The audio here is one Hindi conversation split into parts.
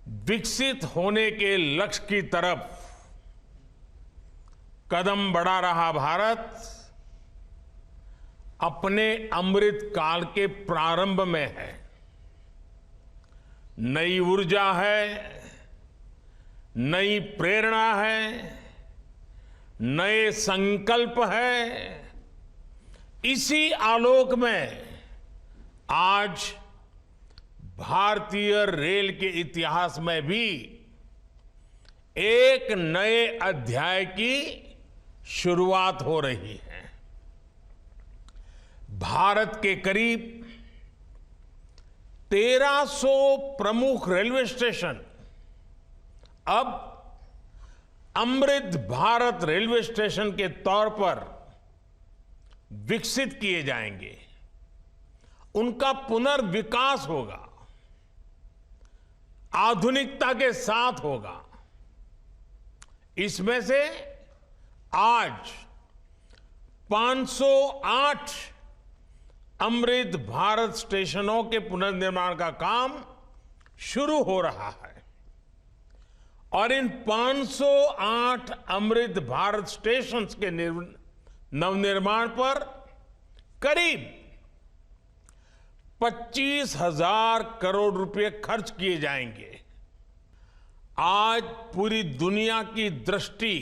विकसित होने के लक्ष्य की तरफ कदम बढ़ा रहा भारत अपने अमृत काल के प्रारंभ में है। नई ऊर्जा है, नई प्रेरणा है, नए संकल्प है। इसी आलोक में आज भारतीय रेल के इतिहास में भी एक नए अध्याय की शुरुआत हो रही है। भारत के करीब 1300 प्रमुख रेलवे स्टेशन अब अमृत भारत रेलवे स्टेशन के तौर पर विकसित किए जाएंगे। उनका पुनर्विकास होगा, आधुनिकता के साथ होगा। इसमें से आज 508 अमृत भारत स्टेशनों के पुनर्निर्माण का काम शुरू हो रहा है और इन 508 अमृत भारत स्टेशन के नवनिर्माण पर करीब 25,000 करोड़ रुपए खर्च किए जाएंगे। आज पूरी दुनिया की दृष्टि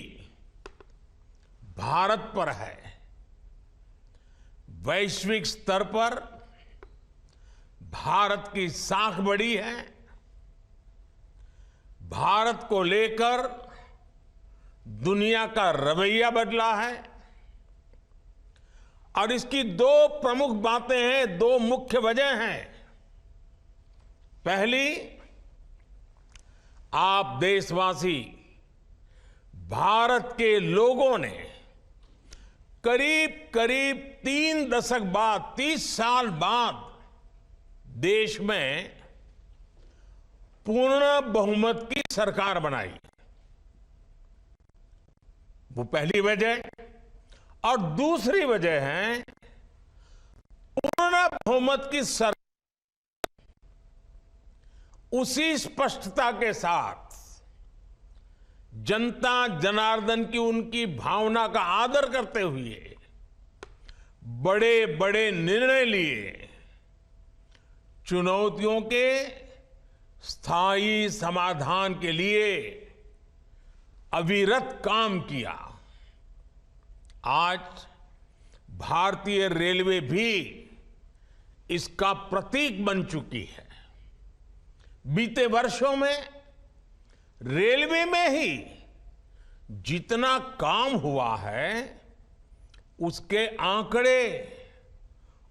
भारत पर है। वैश्विक स्तर पर भारत की साख बढ़ी है। भारत को लेकर दुनिया का रवैया बदला है और इसकी दो प्रमुख बातें हैं, दो मुख्य वजह हैं। पहली, आप देशवासी भारत के लोगों ने करीब करीब 3 दशक बाद, 30 साल बाद देश में पूर्ण बहुमत की सरकार बनाई। वो पहली वजह। और दूसरी वजह है पूर्ण बहुमत की सरकार उसी स्पष्टता के साथ जनता जनार्दन की उनकी भावना का आदर करते हुए बड़े बड़े निर्णय लिए, चुनौतियों के स्थायी समाधान के लिए अविरत काम किया। आज भारतीय रेलवे भी इसका प्रतीक बन चुकी है। बीते वर्षों में रेलवे में ही जितना काम हुआ है, उसके आंकड़े,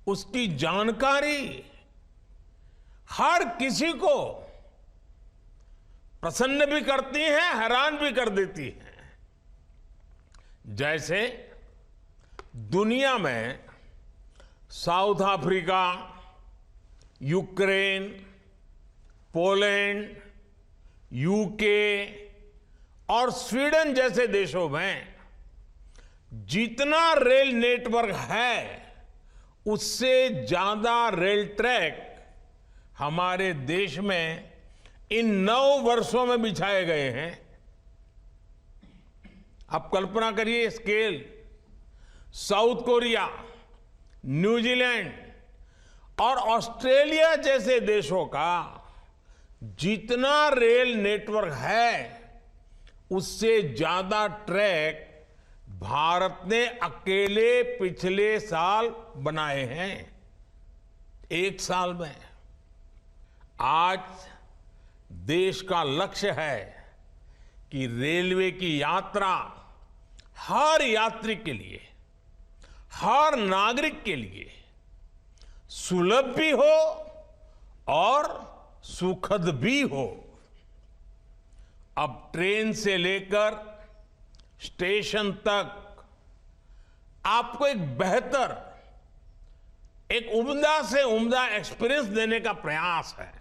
उसकी जानकारी हर किसी को प्रसन्न भी करती है, हैरान भी कर देती है। जैसे दुनिया में south Africa, Ukraine, Poland, UK और स्वीडन जैसे देशों में जितना रेल नेटवर्क है, उससे ज्यादा रेल ट्रैक हमारे देश में इन 9 वर्षों में बिछाए गए हैं। आप कल्पना करिए स्केल। साउथ कोरिया, न्यूजीलैंड और ऑस्ट्रेलिया जैसे देशों का जितना रेल नेटवर्क है, उससे ज्यादा ट्रैक भारत ने अकेले पिछले साल बनाए हैं, 1 साल में। आज देश का लक्ष्य है कि रेलवे की यात्रा हर यात्री के लिए, हर नागरिक के लिए सुलभ भी हो और सुखद भी हो। अब ट्रेन से लेकर स्टेशन तक आपको एक बेहतर, एक उम्दा से उम्दा एक्सपीरियंस देने का प्रयास है।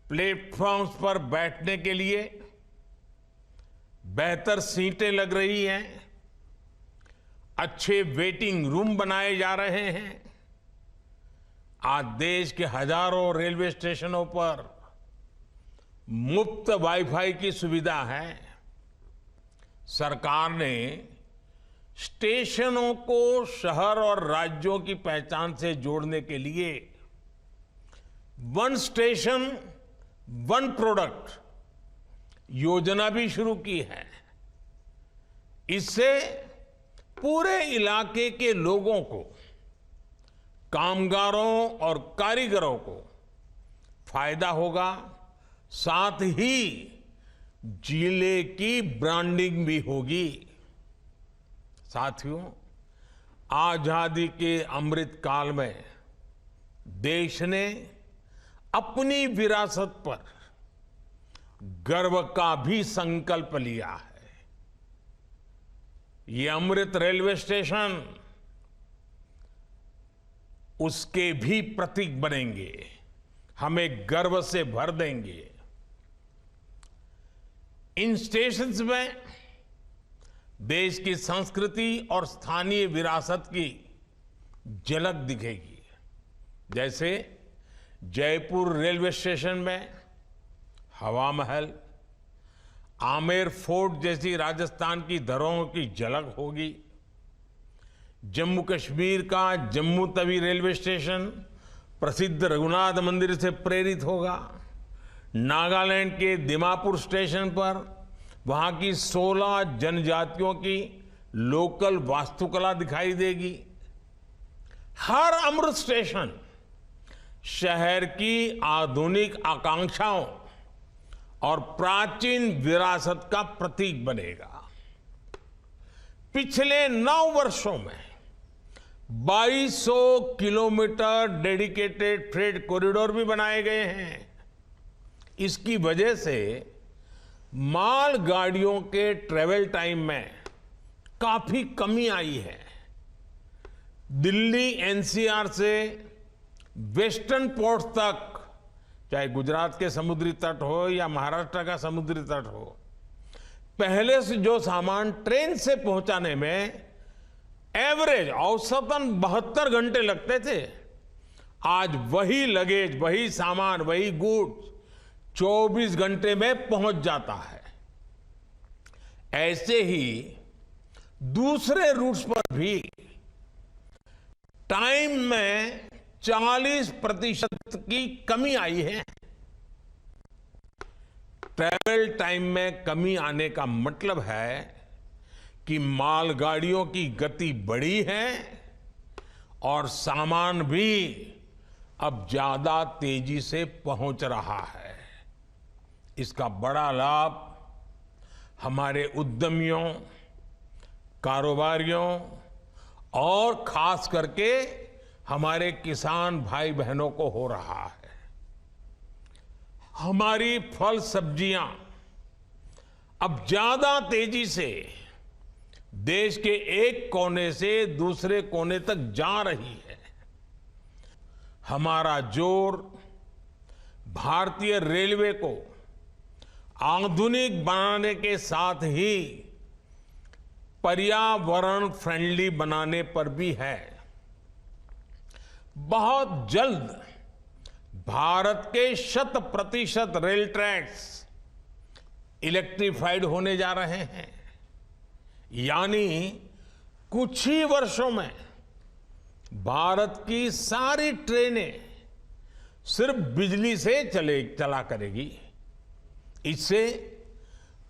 प्लेटफॉर्म्स पर बैठने के लिए बेहतर सीटें लग रही हैं, अच्छे वेटिंग रूम बनाए जा रहे हैं। आज देश के हजारों रेलवे स्टेशनों पर मुफ्त वाईफाई की सुविधा है। सरकार ने स्टेशनों को शहर और राज्यों की पहचान से जोड़ने के लिए वन स्टेशन वन प्रोडक्ट योजना भी शुरू की है। इससे पूरे इलाके के लोगों को, कामगारों और कारीगरों को फायदा होगा, साथ ही जिले की ब्रांडिंग भी होगी। साथियों, आजादी के अमृत काल में देश ने अपनी विरासत पर गर्व का भी संकल्प लिया है। ये अमृत रेलवे स्टेशन उसके भी प्रतीक बनेंगे, हमें गर्व से भर देंगे। इन स्टेशंस में देश की संस्कृति और स्थानीय विरासत की झलक दिखेगी। जैसे जयपुर रेलवे स्टेशन में हवा महल, आमेर फोर्ट जैसी राजस्थान की धरोहरों की झलक होगी। जम्मू कश्मीर का जम्मू तवी रेलवे स्टेशन प्रसिद्ध रघुनाथ मंदिर से प्रेरित होगा। नागालैंड के दिमापुर स्टेशन पर वहां की 16 जनजातियों की लोकल वास्तुकला दिखाई देगी। हर अमृत स्टेशन शहर की आधुनिक आकांक्षाओं और प्राचीन विरासत का प्रतीक बनेगा। पिछले 9 वर्षों में 2200 किलोमीटर डेडिकेटेड फ्रेट कॉरिडोर भी बनाए गए हैं। इसकी वजह से माल गाड़ियों के ट्रेवल टाइम में काफी कमी आई है। दिल्ली एनसीआर से वेस्टर्न पोर्ट्स तक, चाहे गुजरात के समुद्री तट हो या महाराष्ट्र का समुद्री तट हो, पहले से जो सामान ट्रेन से पहुंचाने में एवरेज औसतन 72 घंटे लगते थे, आज वही लगेज, वही सामान, वही गुड्स 24 घंटे में पहुंच जाता है। ऐसे ही दूसरे रूट्स पर भी टाइम में 40% की कमी आई है। ट्रैवल टाइम में कमी आने का मतलब है कि मालगाड़ियों की गति बढ़ी है और सामान भी अब ज्यादा तेजी से पहुंच रहा है। इसका बड़ा लाभ हमारे उद्यमियों, कारोबारियों और खास करके हमारे किसान भाई बहनों को हो रहा है। हमारी फल सब्जियां अब ज्यादा तेजी से देश के एक कोने से दूसरे कोने तक जा रही है। हमारा जोर भारतीय रेलवे को आधुनिक बनाने के साथ ही पर्यावरण फ्रेंडली बनाने पर भी है। बहुत जल्द भारत के 100% रेल ट्रैक्स इलेक्ट्रिफाइड होने जा रहे हैं। यानी कुछ ही वर्षों में भारत की सारी ट्रेनें सिर्फ बिजली से चला करेगी। इससे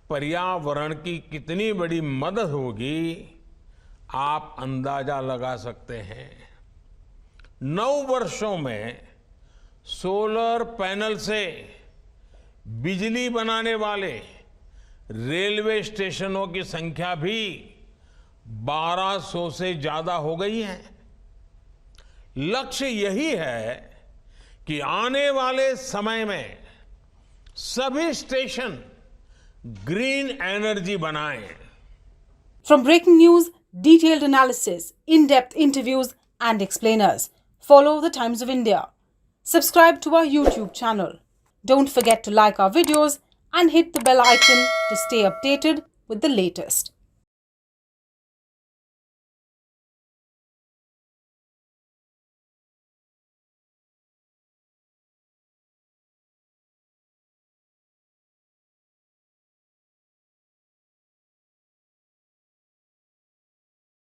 पर्यावरण की कितनी बड़ी मदद होगी, आप अंदाजा लगा सकते हैं। 9 वर्षों में सोलर पैनल से बिजली बनाने वाले रेलवे स्टेशनों की संख्या भी 1200 से ज्यादा हो गई है। लक्ष्य यही है कि आने वाले समय में सभी स्टेशन ग्रीन एनर्जी बनाएं। From breaking news, detailed analysis, in-depth interviews and explainers, follow the Times of India. Subscribe to our YouTube channel. Don't forget to like our videos and hit the bell icon to stay updated with the latest.